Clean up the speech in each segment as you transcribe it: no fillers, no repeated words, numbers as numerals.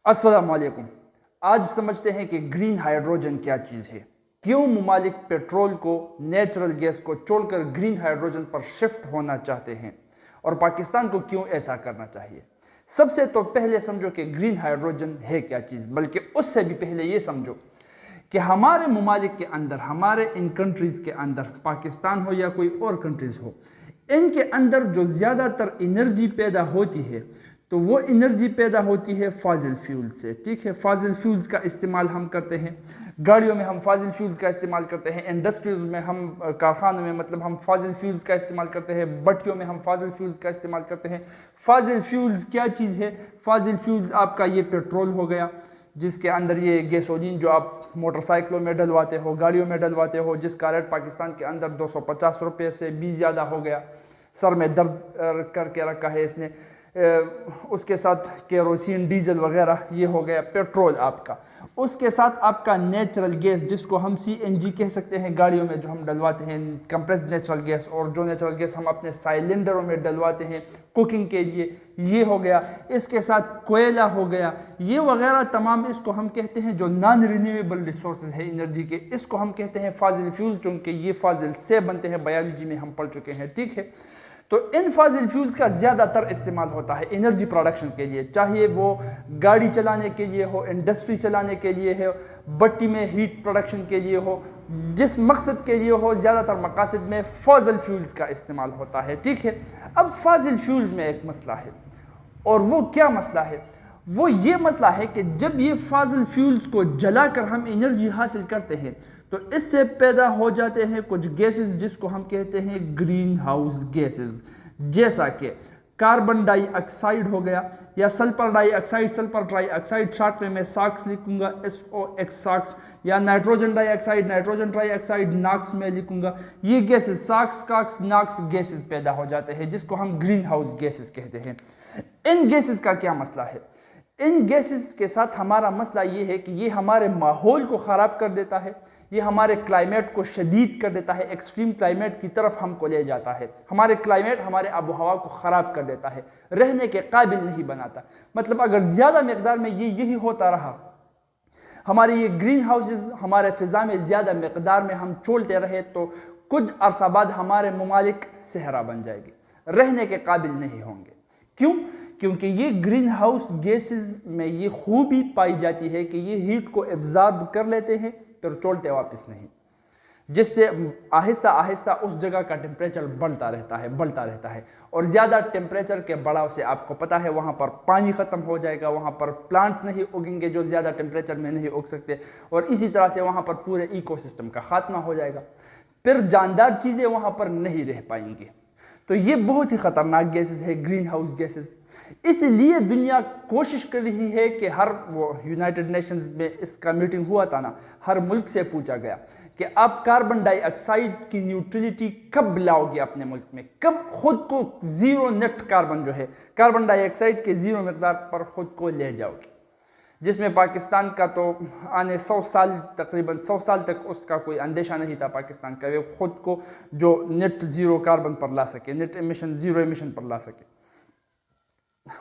السلام علیکم۔ آج سمجھتے ہیں کہ گرین ہائیڈروجن کیا چیز ہے، کیوں ممالک پیٹرول کو، نیچرل گیس کو چھوڑ کر گرین ہائیڈروجن پر شفٹ ہونا چاہتے ہیں اور پاکستان کو کیوں ایسا کرنا چاہیے۔ سب سے تو پہلے سمجھو کہ گرین ہائیڈروجن ہے کیا چیز، بلکہ اس سے بھی پہلے یہ سمجھو کہ ہمارے ممالک کے اندر، ہمارے ان کنٹریز کے اندر، پاکستان ہو یا کوئی اور کنٹریز ہو، ان کے اندر جو زیادہ تر انرجی پیدا ہوتی ہے تو وہ انرجی پیدا ہوتی ہے فاضل فیول سے۔ ٹھیک ہے، فاضل فیولز کا استعمال ہم کرتے ہیں، گاڑیوں میں ہم فاضل فیولز کا استعمال کرتے ہیں، انڈسٹریز میں ہم، کارخانوں میں ہم فاضل فیولز کا استعمال کرتے ہیں، بٹیوں میں ہم فاضل فیولز کا استعمال کرتے ہیں۔ فاضل فیولز کیا چیز ہے؟ فاضل فیولز آپ کا یہ پیٹرول ہو گیا، جس کے اندر یہ گیسولین جو آپ موٹر سائیکلوں میں ڈلواتے ہو، گاڑیوں میں ڈلواتے ہو، جس کا ریٹ پاکستان کے اندر 250 روپے سے بھی زیادہ ہو گیا، سر میں درد کر کے رکھا ہے اس نے۔ اس کے ساتھ کیروسین، ڈیزل وغیرہ، یہ ہو گیا پیٹرول آپ کا۔ اس کے ساتھ آپ کا نیچرل گیس، جس کو ہم CNG کہہ سکتے ہیں، گاڑیوں میں جو ہم ڈلواتے ہیں، کمپریسڈ نیچرل گیس، اور جو نیچرل گیس ہم اپنے سائلنڈروں میں ڈلواتے ہیں کوکنگ کے لیے، یہ ہو گیا۔ اس کے ساتھ کوئلہ ہو گیا، یہ وغیرہ تمام، اس کو ہم کہتے ہیں جو نان رینیویبل ریسورسز ہے انرجی کے، اس کو ہم کہتے ہیں فاضل فیولز، چونکہ یہ فاضل سے بنتے ہیں، بایولوجی میں ہم پڑھ چکے ہیں۔ ٹھیک ہے، تو ان فاضل فیولز کا زیادہ تر استعمال ہوتا ہے انرجی پروڈکشن کے لیے، چاہے وہ گاڑی چلانے کے لیے ہو، انڈسٹری چلانے کے لیے ہو، بٹی میں ہیٹ پروڈکشن کے لیے ہو، جس مقصد کے لیے ہو، زیادہ تر مقاصد میں فاضل فیولز کا استعمال ہوتا ہے۔ ٹھیک ہے، اب فاضل فیولز میں ایک مسئلہ ہے، اور وہ کیا مسئلہ ہے؟ وہ یہ مسئلہ ہے کہ جب یہ فاضل فیولز کو جلا کر ہم انرجی حاصل کرتے ہیں تو اس سے پیدا ہو جاتے ہیں کچھ گیسز، جس کو ہم کہتے ہیں گرین ہاؤس گیسز، جیسا کہ کاربن ڈائی آکسائیڈ ہو گیا، یا sulphur dioxide, sulphur dioxide short میں ساکس لکھوں گا، SOX ساکس، یا nitrogen dioxide, nitrogen dioxide NOx میں لکھوں گا۔ یہ gases SOx, COx, NOx gases پیدا ہو جاتے ہیں، جس کو ہم گرین ہاؤس گیسز کہتے ہیں۔ ان گیسز کا کیا مسئلہ ہے؟ ان گیسز کے ساتھ ہمارا مسئلہ یہ ہے کہ یہ ہمارے ماحول کو خراب کر دیتا ہے، یہ ہمارے کلائمیٹ کو شدید کر دیتا ہے، ایکسٹریم کلائمیٹ کی طرف ہم کو لے جاتا ہے، ہمارے کلائمیٹ، ہمارے آب و ہوا کو خراب کر دیتا ہے، رہنے کے قابل نہیں بناتا۔ مطلب اگر زیادہ مقدار میں یہی ہوتا رہا، ہمارے یہ گرین ہاؤسز ہمارے فضا میں زیادہ مقدار میں ہم چھوڑتے رہے، تو کچھ عرصہ بعد ہمارے ممالک صحرا بن جائے گی، رہنے کے قابل نہیں ہوں گے۔ کیوں؟ کیونکہ یہ گرین ہاؤس گیسز میں یہ خوبی پائی جاتی ہے کہ یہ ہیٹ کو ایبزارب کر لیتے ہیں پھر چھوڑتے واپس نہیں، جس سے آہستہ آہستہ اس جگہ کا ٹیمپریچر بڑھتا رہتا ہے، اور زیادہ ٹیمپریچر کے بڑھاؤ سے آپ کو پتہ ہے وہاں پر پانی ختم ہو جائے گا، وہاں پر پلانٹس نہیں اگیں گے جو زیادہ ٹیمپریچر میں نہیں اگ سکتے، اور اسی طرح سے وہاں پر پورے ایکو سسٹم کا خاتمہ ہو جائے گا، پھر جاندار چیزیں وہاں پر نہیں رہ پائیں گی۔ تو یہ بہت ہی خطرناک گیسز ہے گرین ہاؤس گیسز۔ اس لیے دنیا کوشش کر رہی ہے کہ وہ یونائٹڈ نیشنز میں اس کا میٹنگ ہوا تھا نا، ہر ملک سے پوچھا گیا کہ آپ کاربن ڈائی آکسائیڈ کی نیوٹرلٹی کب لاؤ گے اپنے ملک میں، کب خود کو زیرو نیٹ کاربن جو ہے، کاربن ڈائی آکسائیڈ کے زیرو مقدار پر خود کو لے جاؤ گے، جس میں پاکستان کا تو آنے 100 سال، تقریباً 100 سال تک اس کا کوئی اندیشہ نہیں تھا پاکستان کا، وہ خود کو جو نیٹ زیرو کاربن پر لا سکے، نیٹ ایمیشن، زیرو ایمیشن پر لا سکے۔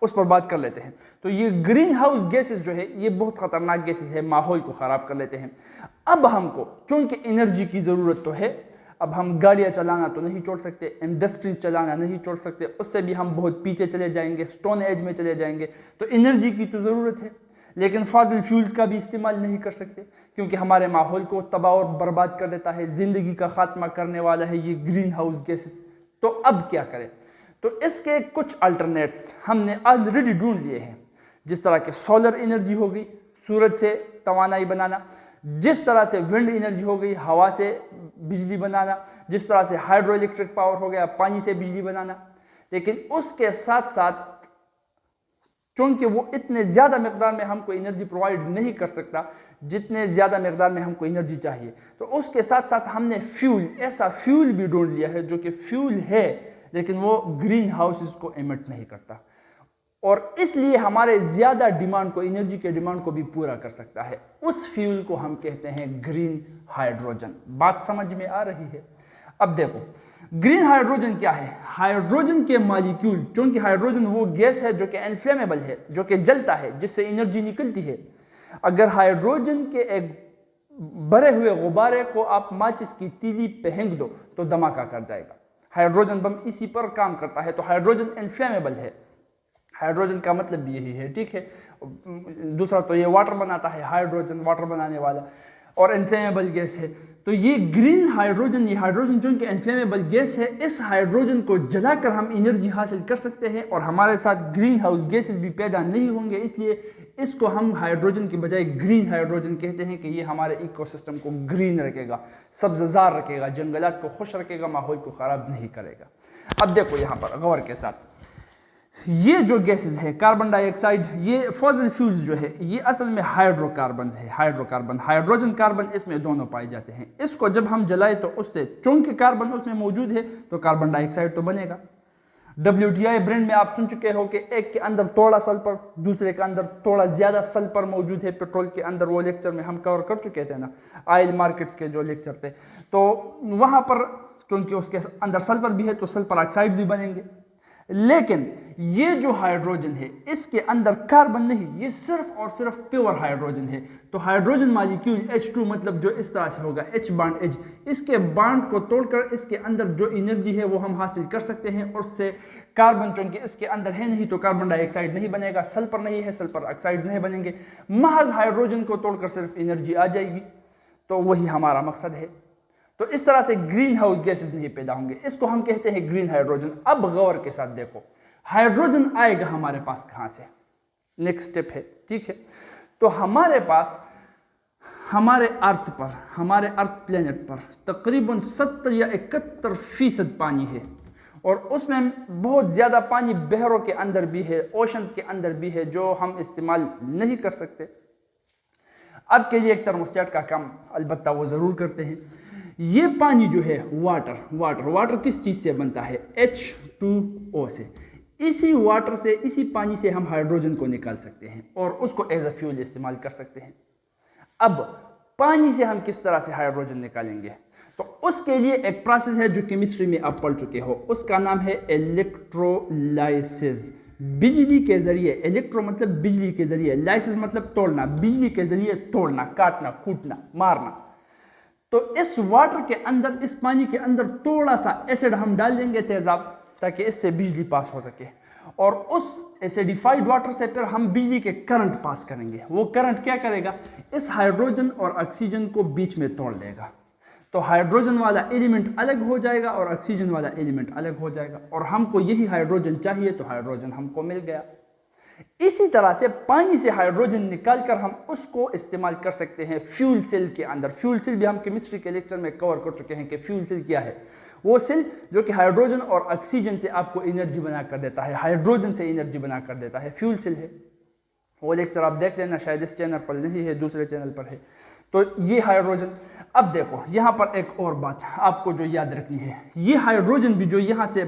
اس پر بات کر لیتے ہیں۔ تو یہ گرین ہاؤس گیسز جو ہے یہ بہت خطرناک گیسز ہے، ماحول کو خراب کر لیتے ہیں۔ اب ہم کو چونکہ انرجی کی ضرورت تو ہے، اب ہم گاڑیاں چلانا تو نہیں چھوڑ سکتے، انڈسٹریز چلانا نہیں چھوڑ سکتے، اس سے بھی ہم بہت پیچھے چلے جائیں گے، سٹون ایج میں چلے جائیں گے۔ تو انرجی کی تو ضرورت ہے، لیکن فاضل فیولز کا بھی استعمال نہیں کر سکتے، کیونکہ ہمارے ماحول کو تباہ اور برباد کر دیتا ہے، زندگی کا خاتمہ کرنے والا ہے یہ گرین ہاؤس گیسز۔ تو اب کیا کریں؟ تو اس کے کچھ الٹرنیٹس ہم نے آلریڈی ڈھونڈ لیے ہیں، جس طرح کہ سولر انرجی ہو گئی، سورج سے توانائی بنانا، جس طرح سے ونڈ انرجی ہو گئی، ہوا سے بجلی بنانا، جس طرح سے ہائیڈرو الیکٹرک پاور ہو گیا، پانی سے بجلی بنانا۔ لیکن اس کے ساتھ ساتھ چونکہ وہ اتنے زیادہ مقدار میں ہم کو انرجی پرووائڈ نہیں کر سکتا جتنے زیادہ مقدار میں ہم کو انرجی چاہیے، تو اس کے ساتھ ساتھ ہم نے ایسا فیول بھی ڈھونڈ لیا ہے جو کہ فیول ہے لیکن وہ گرین ہاؤسز کو ایمٹ نہیں کرتا، اور اس لیے ہمارے زیادہ ڈیمانڈ کو، انرجی کے ڈیمانڈ کو بھی پورا کر سکتا ہے۔ اس فیول کو ہم کہتے ہیں گرین ہائیڈروجن۔ بات سمجھ میں آ رہی ہے؟ اب دیکھو، ग्रीन हाइड्रोजन क्या है? हाइड्रोजन के मॉलिक्यूल, चूंकि हाइड्रोजन वो गैस है जो कि इनफ्लेमेबल है, जो कि जलता है, जिससे एनर्जी निकलती है। अगर हाइड्रोजन के एक भरे हुए गुब्बारे को आप माचिस की तीली पे फेंक दो तो धमाका कर जाएगा। हाइड्रोजन बम इसी पर काम करता है। तो हाइड्रोजन इनफ्लेमेबल है, हाइड्रोजन का मतलब भी यही है, ठीक है। दूसरा तो ये वाटर बनाता है, हाइड्रोजन वाटर बनाने वाला और इनफ्लेमेबल गैस है। तो ये ग्रीन हाइड्रोजन, ये हाइड्रोजन जो कि इनफ्लेमेबल गैस है, इस हाइड्रोजन को जलाकर हम एनर्जी हासिल कर सकते हैं और हमारे साथ ग्रीन हाउस गैसेस भी पैदा नहीं होंगे। इसलिए इसको हम हाइड्रोजन की बजाय ग्रीन हाइड्रोजन कहते हैं कि ये हमारे इकोसिस्टम को ग्रीन रखेगा, सब्ज़जार रखेगा, जंगलात को खुश रखेगा, माहौल को ख़राब नहीं करेगा। अब देखो यहाँ पर गौर के साथ, ये जो गैसेस है कार्बन डाइऑक्साइड, ये फॉसिल फ्यूल्स जो है, ये असल में हाइड्रोकार्बन्स है। हाइड्रोकार्बन, हाइड्रोजन कार्बन इसमें दोनों पाए जाते हैं। इसको जब हम जलाए तो उससे, चूंकि कार्बन उसमें मौजूद है तो कार्बन डाइऑक्साइड तो बनेगा। WTI ब्रांड में आप सुन चुके हो कि एक के अंदर थोड़ा सल्फर, दूसरे के अंदर थोड़ा ज्यादा सल्फर मौजूद है पेट्रोल के अंदर। वो लेक्चर में हम कवर कर चुके थे ना, ऑयल मार्केट्स के जो लेक्चर थे। तो वहां पर चूंकि उसके अंदर सल्फर भी है तो सल्फर ऑक्साइड भी बनेंगे। लेकिन ये जो हाइड्रोजन है इसके अंदर कार्बन नहीं, ये सिर्फ और सिर्फ प्योर हाइड्रोजन है। तो हाइड्रोजन मॉलिक्यूल H2 मतलब जो इस तरह से होगा, H बॉन्ड H, इसके बॉन्ड को तोड़कर इसके अंदर जो एनर्जी है वो हम हासिल कर सकते हैं। और उससे कार्बन चूंकि इसके अंदर है नहीं तो कार्बन डाइऑक्साइड नहीं बनेगा, सल्फर नहीं है, सल्फर ऑक्साइड नहीं बनेंगे, महज हाइड्रोजन को तोड़कर सिर्फ एनर्जी आ जाएगी। तो वही हमारा मकसद है। तो इस तरह से ग्रीन हाउस गैसेस नहीं पैदा होंगे, इसको हम कहते हैं ग्रीन हाइड्रोजन। अब गौर के साथ देखो, हाइड्रोजन आएगा हमारे पास कहां से? नेक्स्ट स्टेप है, ठीक है। तो हमारे पास हमारे अर्थ पर, हमारे अर्थ प्लेनेट पर तकरीबन 70 या 71% पानी है और उसमें बहुत ज्यादा पानी बहरों के अंदर भी है, ओशंस के अंदर भी है, जो हम इस्तेमाल नहीं कर सकते। अर्थ के लिए एक थर्मोस्टेट का काम अलबत्ता वो जरूर करते हैं। ये पानी जो है वाटर किस चीज से बनता है? H2O से। इसी वाटर से, इसी पानी से हम हाइड्रोजन को निकाल सकते हैं और उसको एज अ फ्यूल इस्तेमाल कर सकते हैं। अब पानी से हम किस तरह से हाइड्रोजन निकालेंगे? तो उसके लिए एक प्रोसेस है जो केमिस्ट्री में आप पढ़ चुके हो, उसका नाम है इलेक्ट्रोलाइसिस। बिजली के जरिए, इलेक्ट्रो मतलब बिजली के जरिए, लाइसिस मतलब तोड़ना, बिजली के जरिए तोड़ना, काटना, कूटना, मारना। तो इस वाटर के अंदर, इस पानी के अंदर थोड़ा सा एसिड हम डाल देंगे, तेजाब, ताकि इससे बिजली पास हो सके। और उस एसिडिफाइड वाटर से फिर हम बिजली के करंट पास करेंगे। वो करंट क्या करेगा? इस हाइड्रोजन और ऑक्सीजन को बीच में तोड़ देगा। तो हाइड्रोजन वाला एलिमेंट अलग हो जाएगा और ऑक्सीजन वाला एलिमेंट अलग हो जाएगा और हमको यही हाइड्रोजन चाहिए, तो हाइड्रोजन हमको मिल गया। इसी तरह से पानी से हाइड्रोजन निकालकर हम उसको इस्तेमाल कर सकते हैं फ्यूल सेल के अंदर। फ्यूल सेल भी हम केमिस्ट्री के लेक्चर में कवर कर चुके हैं कि फ्यूल सेल क्या है। वो सेल जो कि हाइड्रोजन और ऑक्सीजन से आपको एनर्जी बना कर देता है, हाइड्रोजन से एनर्जी बना कर देता है, फ्यूल सेल है। वो लेक्चर आप देख लेना, शायद इस चैनल पर नहीं है, दूसरे चैनल पर है। तो ये हाइड्रोजन। अब देखो यहाँ पर एक और बात आपको जो याद रखनी है, ये हाइड्रोजन भी जो यहाँ से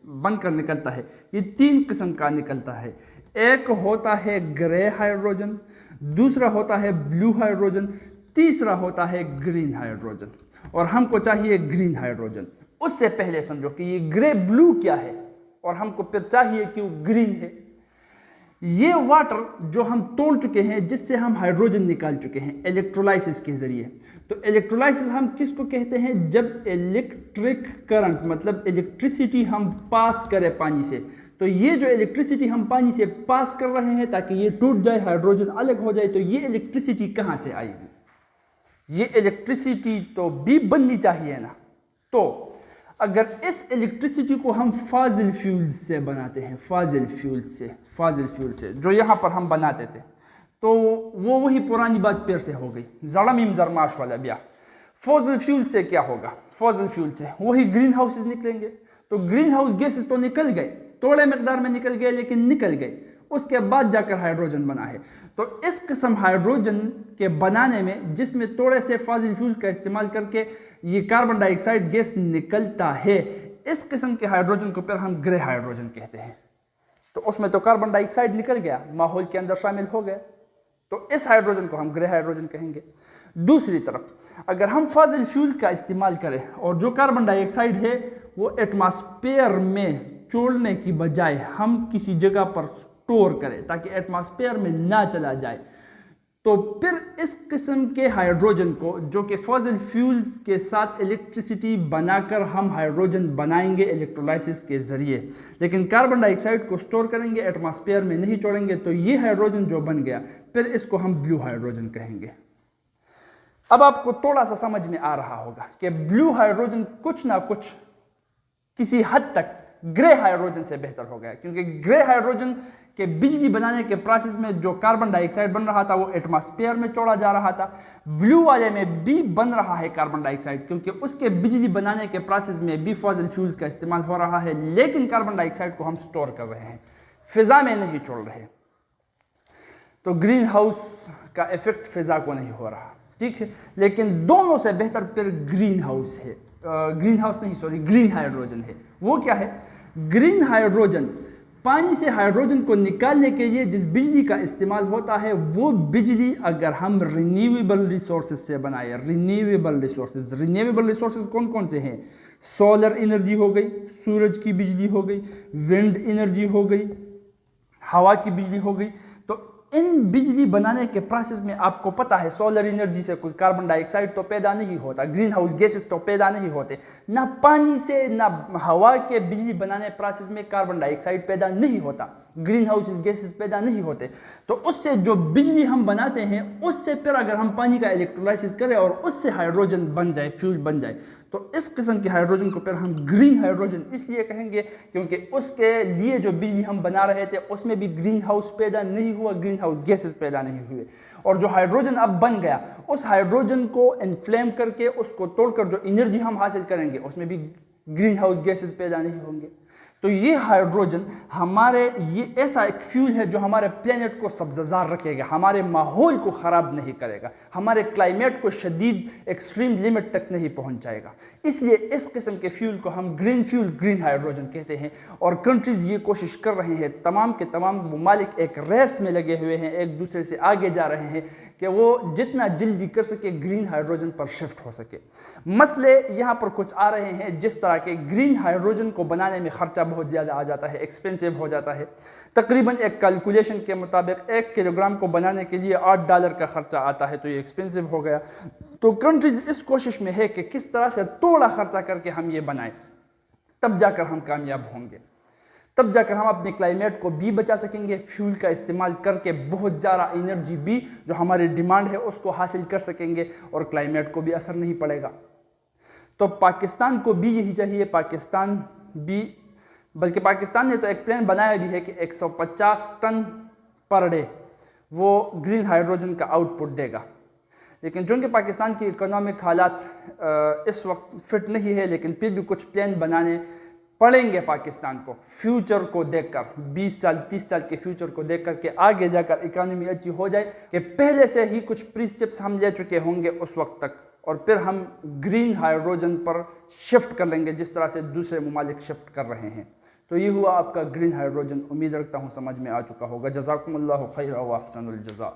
बनकर निकलता है, ये 3 किस्म का निकलता है। एक होता है ग्रे हाइड्रोजन, दूसरा होता है ब्लू हाइड्रोजन, तीसरा होता है ग्रीन हाइड्रोजन। और हमको चाहिए ग्रीन हाइड्रोजन। उससे पहले समझो कि ये ग्रे ब्लू क्या है और हमको फिर चाहिए क्यों ग्रीन है। ये वाटर जो हम तोड़ चुके हैं, जिससे हम हाइड्रोजन निकाल चुके हैं इलेक्ट्रोलाइसिस के जरिए। तो इलेक्ट्रोलाइसिस हम किसको कहते हैं? जब इलेक्ट्रिक करंट मतलब इलेक्ट्रिसिटी हम पास करें पानी से। तो ये जो इलेक्ट्रिसिटी हम पानी से पास कर रहे हैं ताकि ये टूट जाए, हाइड्रोजन अलग हो जाए, तो ये इलेक्ट्रिसिटी कहां से आएगी? ये इलेक्ट्रिसिटी तो भी बननी चाहिए ना। तो अगर इस इलेक्ट्रिसिटी को हम फाजिल फ्यूल्स से बनाते हैं, फाजिल फ्यूल से जो यहां पर हम बनाते थे, तो वो वही पुरानी बात फिर से हो गई, ज़ड़मीम ज़रमाश वाला ब्याह। फॉसिल फ्यूल से क्या होगा? फॉसिल फ्यूल से वही ग्रीन हाउसेस निकलेंगे। तो ग्रीन हाउस गैसेस तो निकल गए, थोड़े मकदार में निकल गए, लेकिन निकल गए। उसके बाद जाकर हाइड्रोजन बना है। तो इस किस्म हाइड्रोजन के बनाने में, जिसमें थोड़े से फॉसिल फ्यूल्स का इस्तेमाल करके ये कार्बन डाइऑक्साइड गैस निकलता है, इस किस्म के हाइड्रोजन को फिर हम ग्रे हाइड्रोजन कहते हैं। तो उसमें तो कार्बन डाइऑक्साइड निकल गया, माहौल के अंदर शामिल हो गया, तो इस हाइड्रोजन को हम ग्रे हाइड्रोजन कहेंगे। दूसरी तरफ अगर हम फाजिल फ्यूल्स का इस्तेमाल करें और जो कार्बन डाइऑक्साइड है वो एटमॉस्फेयर में छोड़ने की बजाय हम किसी जगह पर स्टोर करें ताकि एटमॉस्फेयर में ना चला जाए, तो फिर इस किस्म के हाइड्रोजन को, जो कि फॉसिल फ्यूल्स के साथ इलेक्ट्रिसिटी बनाकर हम हाइड्रोजन बनाएंगे इलेक्ट्रोलाइसिस के ज़रिए, लेकिन कार्बन डाइऑक्साइड को स्टोर करेंगे, एटमॉस्फेयर में नहीं छोड़ेंगे, तो ये हाइड्रोजन जो बन गया फिर इसको हम ब्लू हाइड्रोजन कहेंगे। अब आपको थोड़ा सा समझ में आ रहा होगा कि ब्लू हाइड्रोजन कुछ ना कुछ किसी हद तक ग्रे हाइड्रोजन से बेहतर हो गया, क्योंकि ग्रे हाइड्रोजन के बिजली बनाने के प्रोसेस में जो कार्बन डाइऑक्साइड बन रहा था वो एटमॉस्फेयर में छोड़ा जा रहा था। ब्लू वाले में भी बन रहा है कार्बन डाइऑक्साइड, क्योंकि उसके बिजली बनाने के प्रोसेस में भी फॉसिल फ्यूल्स का इस्तेमाल हो रहा है, लेकिन कार्बन डाइऑक्साइड को हम स्टोर कर रहे हैं, फिजा में नहीं छोड़ रहे। तो ग्रीन हाउस का इफेक्ट फिजा को नहीं हो रहा, ठीक है। लेकिन दोनों से बेहतर फिर ग्रीन हाउस है, ग्रीन हाइड्रोजन है। वो क्या है? ग्रीन हाइड्रोजन पानी से हाइड्रोजन को निकालने के लिए जिस बिजली का इस्तेमाल होता है वो बिजली अगर हम रिन्यूएबल रिसोर्सेज से बनाए, रिन्यूएबल रिसोर्सेज कौन कौन से हैं? सोलर एनर्जी हो गई, सूरज की बिजली हो गई, विंड एनर्जी हो गई, हवा की बिजली हो गई। तो इन बिजली बनाने के प्रोसेस में आपको पता है सोलर एनर्जी से कोई कार्बन डाइऑक्साइड तो पैदा नहीं होता, ग्रीन हाउस गैसेस तो पैदा नहीं होते, ना पानी से ना हवा के बिजली बनाने प्रोसेस में कार्बन डाइऑक्साइड पैदा नहीं होता, ग्रीन हाउस गैसेस पैदा नहीं होते। तो उससे जो बिजली हम बनाते हैं उससे फिर अगर हम पानी का इलेक्ट्रोलाइसिस करें और उससे हाइड्रोजन बन जाए, फ्यूल बन जाए, तो इस किस्म के हाइड्रोजन को फिर हम ग्रीन हाइड्रोजन इसलिए कहेंगे क्योंकि उसके लिए जो बिजली हम बना रहे थे उसमें भी ग्रीन हाउस पैदा नहीं हुआ, ग्रीन हाउस गैसेस पैदा नहीं हुए। और जो हाइड्रोजन अब बन गया उस हाइड्रोजन को इन्फ्लेम करके उसको तोड़कर जो एनर्जी हम हासिल करेंगे उसमें भी ग्रीन हाउस गैसेस पैदा नहीं होंगे। तो ये हाइड्रोजन ये ऐसा एक फ्यूल है जो हमारे प्लेनेट को सब्ज़ार रखेगा, हमारे माहौल को ख़राब नहीं करेगा, हमारे क्लाइमेट को शदीद एक्सट्रीम लिमिट तक नहीं पहुंचाएगा। इसलिए इस किस्म के फ्यूल को हम ग्रीन हाइड्रोजन कहते हैं। और कंट्रीज़ ये कोशिश कर रहे हैं, तमाम के तमाम ममालिक एक रेस में लगे हुए हैं, एक दूसरे से आगे जा रहे हैं कि वो जितना जल्दी कर सके ग्रीन हाइड्रोजन पर शिफ्ट हो सके। मसले यहाँ पर कुछ आ रहे हैं, जिस तरह के ग्रीन हाइड्रोजन को बनाने में खर्चा बहुत ज़्यादा आ जाता है, एक्सपेंसिव हो जाता है। तकरीबन एक कैलकुलेशन के मुताबिक 1 किलोग्राम को बनाने के लिए $8 का खर्चा आता है, तो ये एक्सपेंसिव हो गया। तो कंट्रीज़ इस कोशिश में है कि किस तरह से थोड़ा खर्चा करके हम ये बनाएं, तब जाकर हम कामयाब होंगे, तब जाकर हम अपने क्लाइमेट को भी बचा सकेंगे, फ्यूल का इस्तेमाल करके बहुत ज़्यादा एनर्जी भी जो हमारी डिमांड है उसको हासिल कर सकेंगे और क्लाइमेट को भी असर नहीं पड़ेगा। तो पाकिस्तान को भी यही चाहिए, बल्कि पाकिस्तान ने तो एक प्लान बनाया भी है कि 150 टन पर डे वो ग्रीन हाइड्रोजन का आउटपुट देगा। लेकिन चूँकि पाकिस्तान की इकोनॉमिक हालात इस वक्त फिट नहीं है, लेकिन फिर भी कुछ प्लान बनाने पड़ेंगे पाकिस्तान को, फ्यूचर को देखकर, 20 साल 30 साल के फ्यूचर को देखकर कि आगे जाकर इकोनॉमी अच्छी हो जाए, कि पहले से ही कुछ प्री स्टेप्स हम ले चुके होंगे उस वक्त तक, और फिर हम ग्रीन हाइड्रोजन पर शिफ्ट कर लेंगे जिस तरह से दूसरे ममालिक शिफ्ट कर रहे हैं। तो ये हुआ आपका ग्रीन हाइड्रोजन। उम्मीद रखता हूँ समझ में आ चुका होगा। जज़ाकुमुल्लाहु खैर व अहसनुल जज़ा।